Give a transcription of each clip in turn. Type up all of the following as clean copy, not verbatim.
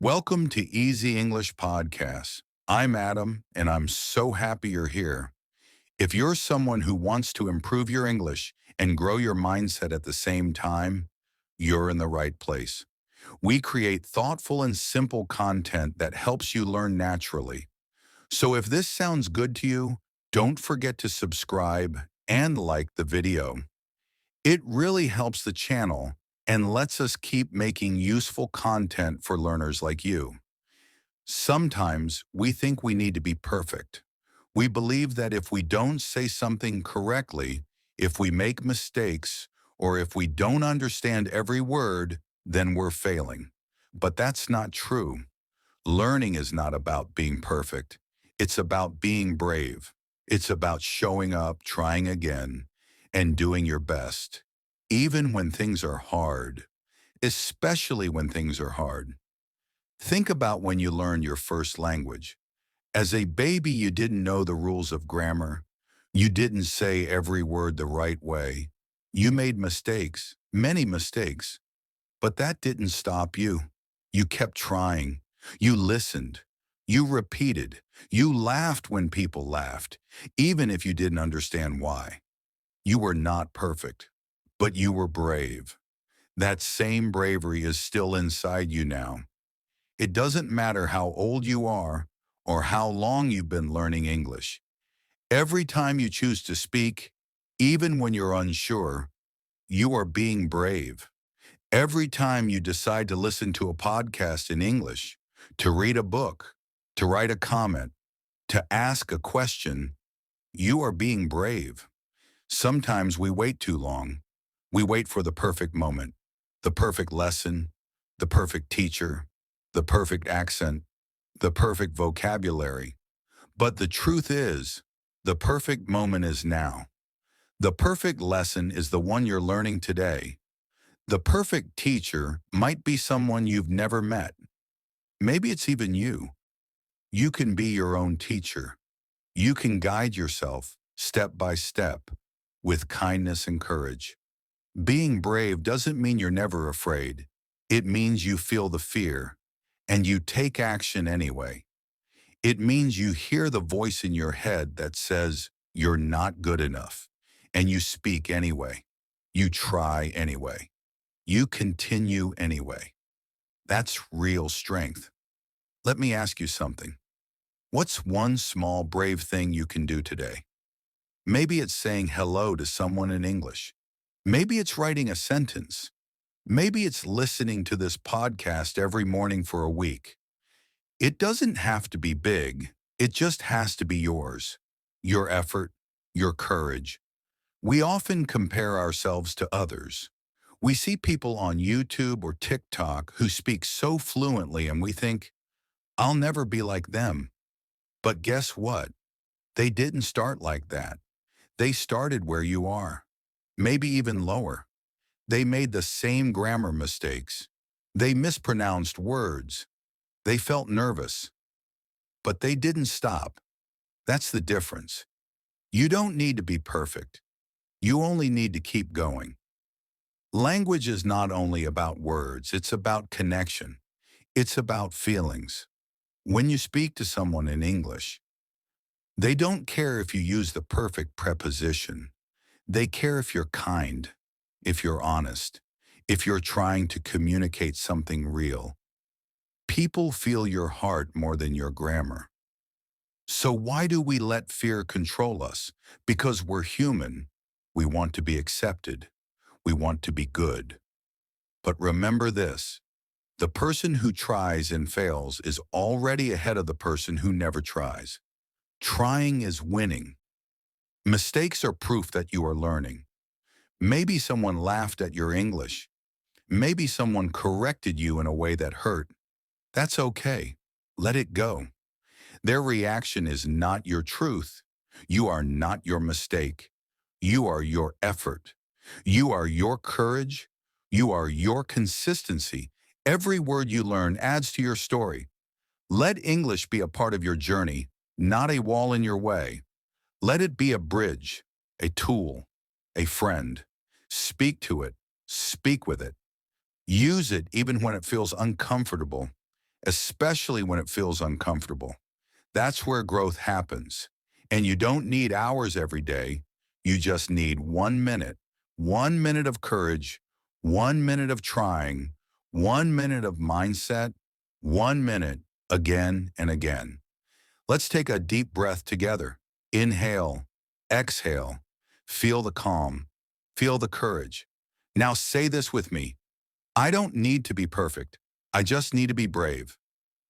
Welcome to Easy English Podcast. I'm Adam, and I'm so happy you're here. If you're someone who wants to improve your English and grow your mindset at the same time, you're in the right place. We create thoughtful and simple content that helps you learn naturally. So if this sounds good to you, don't forget to subscribe and like the video. It really helps the channel and lets us keep making useful content for learners like you. Sometimes we think we need to be perfect. We believe that if we don't say something correctly, if we make mistakes, or if we don't understand every word, then we're failing. But that's not true. Learning is not about being perfect. It's about being brave. It's about showing up, trying again, and doing your best, even when things are hard, especially when things are hard. Think about when you learned your first language. As a baby, you didn't know the rules of grammar. You didn't say every word the right way. You made mistakes, many mistakes, but that didn't stop you. You kept trying. You listened. You repeated. You laughed when people laughed, even if you didn't understand why. You were not perfect, but you were brave. That same bravery is still inside you now. It doesn't matter how old you are or how long you've been learning English. Every time you choose to speak, even when you're unsure, you are being brave. Every time you decide to listen to a podcast in English, to read a book, to write a comment, to ask a question, you are being brave. Sometimes we wait too long. We wait for the perfect moment, the perfect lesson, the perfect teacher, the perfect accent, the perfect vocabulary. But the truth is, the perfect moment is now. The perfect lesson is the one you're learning today. The perfect teacher might be someone you've never met. Maybe it's even you. You can be your own teacher. You can guide yourself step by step with kindness and courage. Being brave doesn't mean you're never afraid. It means you feel the fear and you take action anyway. It means you hear the voice in your head that says you're not good enough, and you speak anyway. You try anyway. You continue anyway. That's real strength. Let me ask you something. What's one small brave thing you can do today? Maybe it's saying hello to someone in English. Maybe it's writing a sentence. Maybe it's listening to this podcast every morning for a week. It doesn't have to be big. It just has to be yours. Your effort, your courage. We often compare ourselves to others. We see people on YouTube or TikTok who speak so fluently and we think, I'll never be like them. But guess what? They didn't start like that. They started where you are, maybe even lower. They made the same grammar mistakes. They mispronounced words. They felt nervous. But they didn't stop. That's the difference. You don't need to be perfect. You only need to keep going. Language is not only about words, it's about connection. It's about feelings. When you speak to someone in English, they don't care if you use the perfect preposition. They care if you're kind, if you're honest, if you're trying to communicate something real. People feel your heart more than your grammar. So why do we let fear control us? Because we're human. We want to be accepted. We want to be good. But remember this, the person who tries and fails is already ahead of the person who never tries. Trying is winning. Mistakes are proof that you are learning. Maybe someone laughed at your English. Maybe someone corrected you in a way that hurt. That's okay. Let it go. Their reaction is not your truth. You are not your mistake. You are your effort. You are your courage. You are your consistency. Every word you learn adds to your story. Let English be a part of your journey, not a wall in your way. Let it be a bridge, a tool, a friend. Speak to it. Speak with it. Use it even when it feels uncomfortable. especially when it feels uncomfortable. That's where growth happens. And you don't need hours every day. You just need 1 minute. 1 minute of courage, 1 minute of trying, 1 minute of mindset, 1 minute again and again. Let's take a deep breath together. Inhale, exhale, feel the calm, feel the courage. Now say this with me. I don't need to be perfect. I just need to be brave.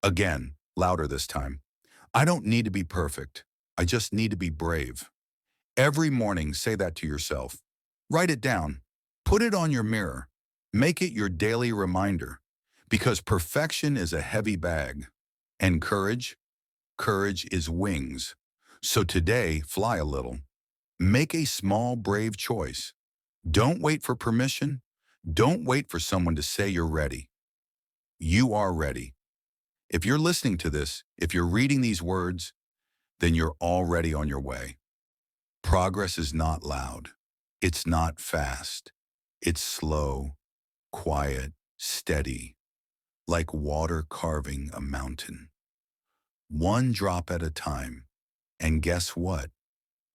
Again, louder this time. I don't need to be perfect. I just need to be brave. Every morning, say that to yourself. Write it down. Put it on your mirror. Make it your daily reminder. Because perfection is a heavy bag. And courage is wings. So today, fly a little. Make a small, brave choice. Don't wait for permission. Don't wait for someone to say you're ready. You are ready. If you're listening to this, if you're reading these words, then you're already on your way. Progress is not loud. It's not fast. It's slow, quiet, steady, like water carving a mountain. One drop at a time. And guess what?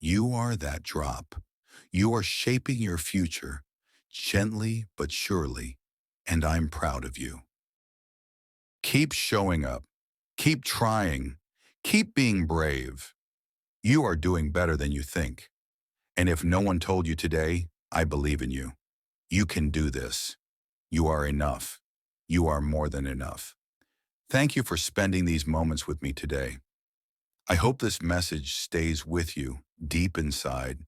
You are that drop. You are shaping your future, gently but surely, and I'm proud of you. Keep showing up. Keep trying. Keep being brave. You are doing better than you think. And if no one told you today, I believe in you. You can do this. You are enough. You are more than enough. Thank you for spending these moments with me today. I hope this message stays with you deep inside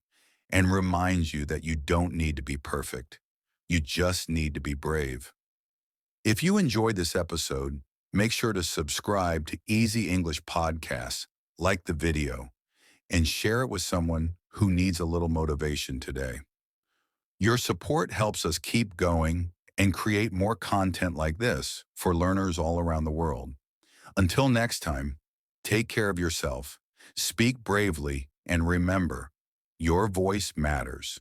and reminds you that you don't need to be perfect. You just need to be brave. If you enjoyed this episode, make sure to subscribe to Easy English Podcasts, like the video, and share it with someone who needs a little motivation today. Your support helps us keep going and create more content like this for learners all around the world. Until next time, take care of yourself, speak bravely, and remember, your voice matters.